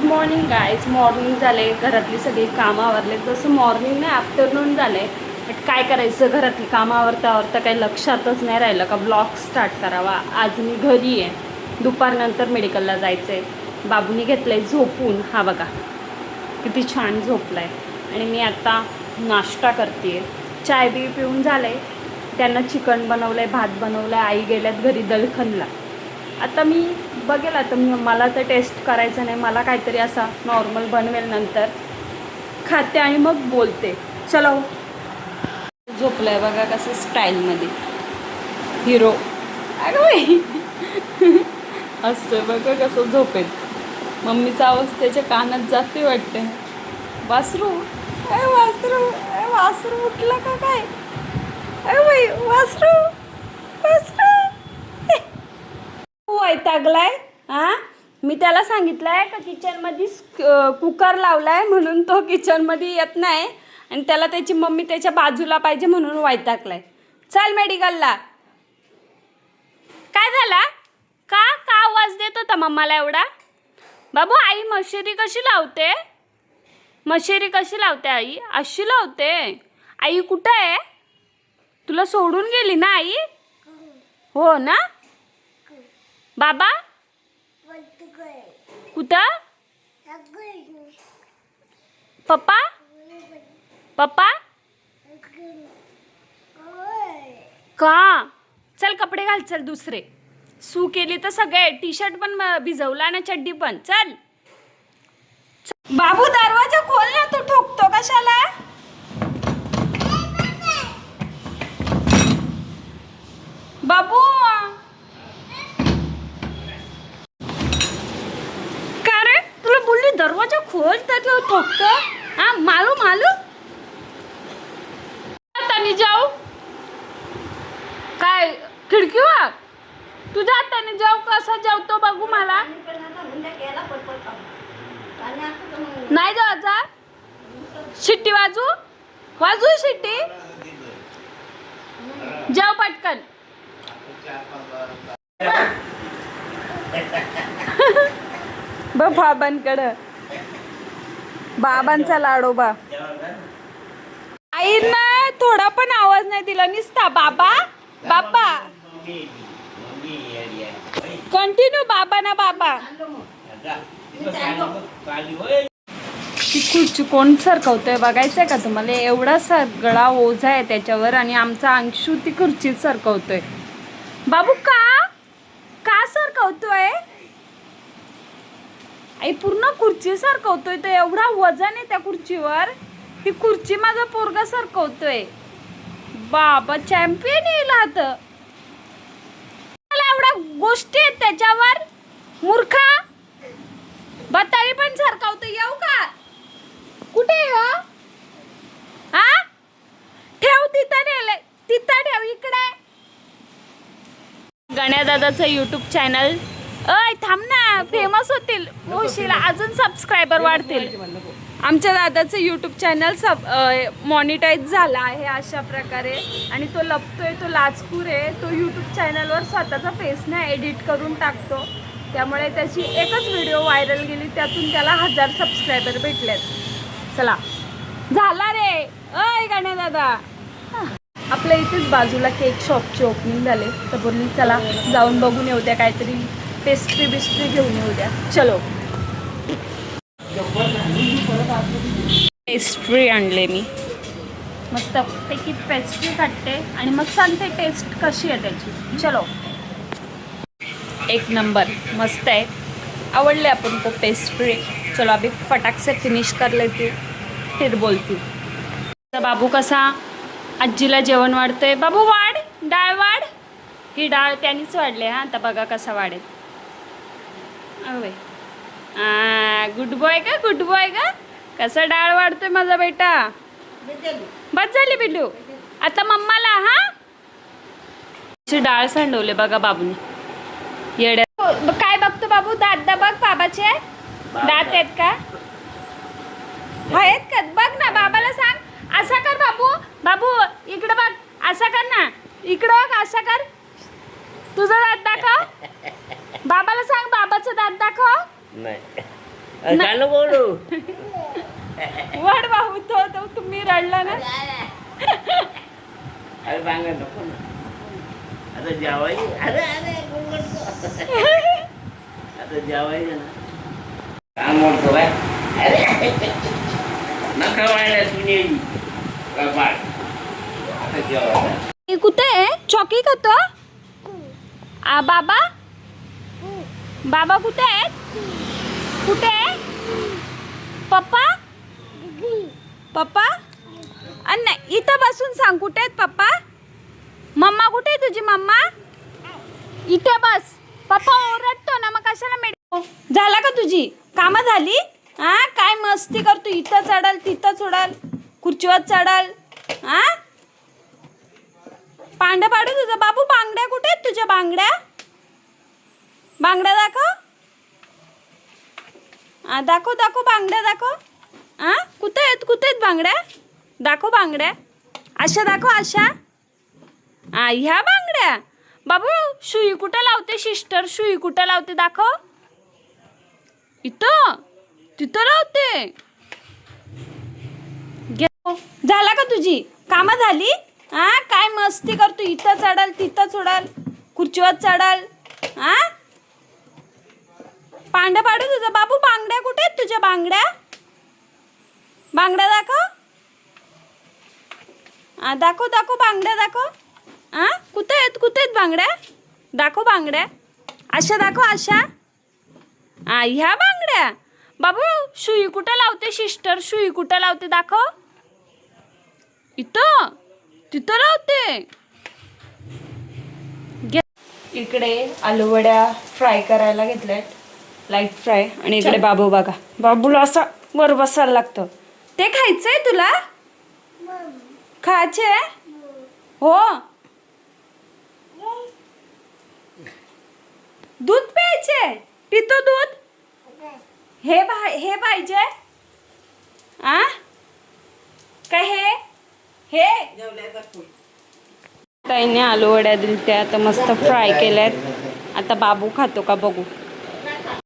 Morning guys. Morning झाले, घरातली सगळी कामं आवरले. तसं मॉर्निंग नाही, आफ्टरनून झाले. बट काय करायचं, घरातली कामं आवरता काही लक्षातच नाही राहिलं का ब्लॉग स्टार्ट करावा. आज मी घरी आहे, दुपारनंतर मेडिकलला जायचं आहे. बाबूनी घेतलं आहे झोपून. हा बघा किती छान झोपला आहे. आणि मी आता नाश्ता करते आहे. चाय बी पिऊन झालं आहे. त्यांना चिकन बनवलं आहे, भात बनवलं आहे. आई गेल्यात घरी दळखनला. आता मी बघेल, आता मला तर टेस्ट करायचं नाही. मला काहीतरी असा नॉर्मल बनवेल, नंतर खाते आणि मग बोलते. चलो. झोपलं आहे बघा कसं स्टाईलमध्ये, हिरो. अगं बाई असतोय बघा कसं झोपेत. मम्मीचा आवाज त्याच्या कानात जाते वाटते. वासरू, अरे वासरू, अरे वासरू उठलं का काय? अरे बाई वासरू, वासरू वैतागलाय. हां, मी त्याला सांगितलंय का किचनमध्ये कुकर लावलाय म्हणून तो किचनमध्ये येत नाही, आणि त्याला त्याची मम्मी त्याच्या बाजूला पाहिजे म्हणून वैतागलाय. चल मेडिकलला. काय झाला? का का आवाज देत होता मम्माला एवढा? बाबू, आई मशिरी कशी लावते? मशिरी कशी लावते आई? अशी लावते. आई कुठं आहे? तुला सोडून गेली ना आई? हो ना. बाबा कुठं? पप्पा, पप्पा का? चल कपडे घाल, चल दुसरे. सू केली तर सगळे, टी शर्ट पण भिजवला ना, चड्डी पण. चल बाबू, दरवाजा खोल ना, तू ठोकतो कशाला? बाबू का रे, तुला बोलली दरवाजा खोल तर तू ठोकतो. हा, मालू मालू हाताने जाऊ काय खिडकीवर? तुझ्या हाताने जाऊ, कसा जाऊ तो बघू मला. नाही जायचा. शिट्टी वाजू, वाजू शिट्टी. जाऊ पटकन. बाबांकडं, बाबांचा लाडोबा. आईनं थोडा पण आवाज नाही दिला, निसता बाबा बाबा. कंटिन्यू बाबा ना बाबा. ती खुर्ची कोण सरकवतोय बघायचंय का तुम्हाला? एवढा सगळा ओझा आहे त्याच्यावर, आणि आमचा अंशू ती खुर्ची सरकवतोय. बाबू का का सरकवतोय? आई पूर्ण खुर्ची सरकवतोय तो. एवढा वजन आहे त्या खुर्चीवर. ती खुर्ची माझा पोरगा सरकवतोय. बाबा चॅम्पियन येईल आता. एवढ्या गोष्टी आहेत त्याच्यावर. मूर्खा, बताई पण सरकवतो. येऊ का? कुठे हो? हा, ठेव तिथं, नेले तिथं ठेव. इकडे गण्या दादाचं यूट्यूब चॅनल. अय थांब ना, फेमस होतील, होशील अजून, सबस्क्रायबर वाढतील. आमच्या दादाचं यूट्यूब चॅनल मॉनिटाईज झाला आहे अशा प्रकारे. आणि तो लपतोय, तो लाचखोर आहे. तो यूट्यूब चॅनलवर स्वतःचा फेस नाही एडिट करून टाकतो. त्यामुळे त्याची एकच व्हिडिओ व्हायरल गेली, त्यातून त्याला 1000 सबस्क्रायबर भेटलेत. चला, झाला रे. अय गण्या दादा. आपल्या इथेच बाजूला केक शॉपची ओपनिंग झाले, तर बोलली चला जाऊन बघून येऊ द्या, काहीतरी पेस्ट्री बिस्ट्री घेऊन येऊ द्या. चलो. पेस्ट्री आणले मी, मस्त पैकी पेस्ट्री काढते आणि मग सांगते टेस्ट कशी आहे त्याची. चलो. एक नंबर मस्त आहे, आवडले आपण को पेस्ट्री. चलो अभी फटाक से फिनिश कर लेती, फिर बोलती. बाबू कसा आजीला जेवण वाढतंय. बाबू वाढ, डाळ वाढ. ही डाळ त्यांनीच वाढले. हां, आता बघा कसा वाढेल. अवे गुड बॉय का, गुड बॉय का. कसा डाळ वाढतोय माझा बेटा. बस झाली बिल्लू. आता मम्माला. हा, डाळ सांडवले बघा बाबूने. येड्या काय बघतो बाबू? दात बघ, बाबाचे दात आहेत का? आहेत का? बघ ना, बाबाला सांग. असा कर बाबू. बाबू इकडं बघ, असा कर ना. इकडं बघ, असा कर. तुझा दात दाखव. बाबाला सांग, बाबाचा दात दाखव. नाही चालू बोलू. वड भाऊ तो तुम्ही रडला ना. अरे सांगा नको ना. आता जेवायची. अरे आता जेवायचं ना. काय म्हणतो बाय. अरे नका वाढल्या तुम्ही आता जेवायचं. कुठे आहे चॉकी खातो. बाबा बाबा कुठे आहेत. कुठे आहे पप्पा. पप्पा नाही इथं बसून सांग कुठे आहेत पप्पा. मम्मा कुठे आहे तुझी मम्मा. इथे बस. पप्पा ओरडतो ना मग कशाला मेड. झाला का तुझी कामं झाली. हा काय मस्ती करतो. इथं चढाल तिथं चढाल खुर्चीवर चढाल. हा पांड्या पाडू तुझा बाबू. बांगड्या कुठे आहेत तुझ्या. बांगड्या बांगड्या दाखव. दाखव दाखव बांगड्या दाखव. कुठे आहेत बांगड्या. दाखव बांगड्या. अशा दाखव अशा. ह्या बांगड्या. बाबू सुई कुठं लावते सिस्टर. सुई कुठं लावते दाखव. इथं तिथं लावते. झाला का तुझी कामं झाली. काय मस्ती करतो. इथं चढाल तिथं चढाल खुर्चीवर चढाल. पांड्या पाडू तुझा बाबू. बांगड्या कुठे आहेत तुझ्या. बांगड्या बांगड्या दाखव. दाखव दाखव बांगड्या दाखव. कुठे आहेत बांगड्या. दाखव बांगड्या. अशा दाखव अशा. ह्या बांगड्या. बाबू सुई कुठं लावते सिस्टर. सुई कुठं लावते दाखव. इथं तिथं लावते. इकडे आलू वड्या फ्राय करायला घेतल्यात लाईट फ्राय. आणि इकडे बाबू बघा. बाबूला असं वर बसायला लागतं. ते खायचंय तुला. खायचे हो. दूध प्यायचे. पितो दूध. हे पाहिजे. काय हे ताईने आलू वड्या दिल्या त्या आता मस्त फ्राय केल्यात. आता बाबू खातो का बघू.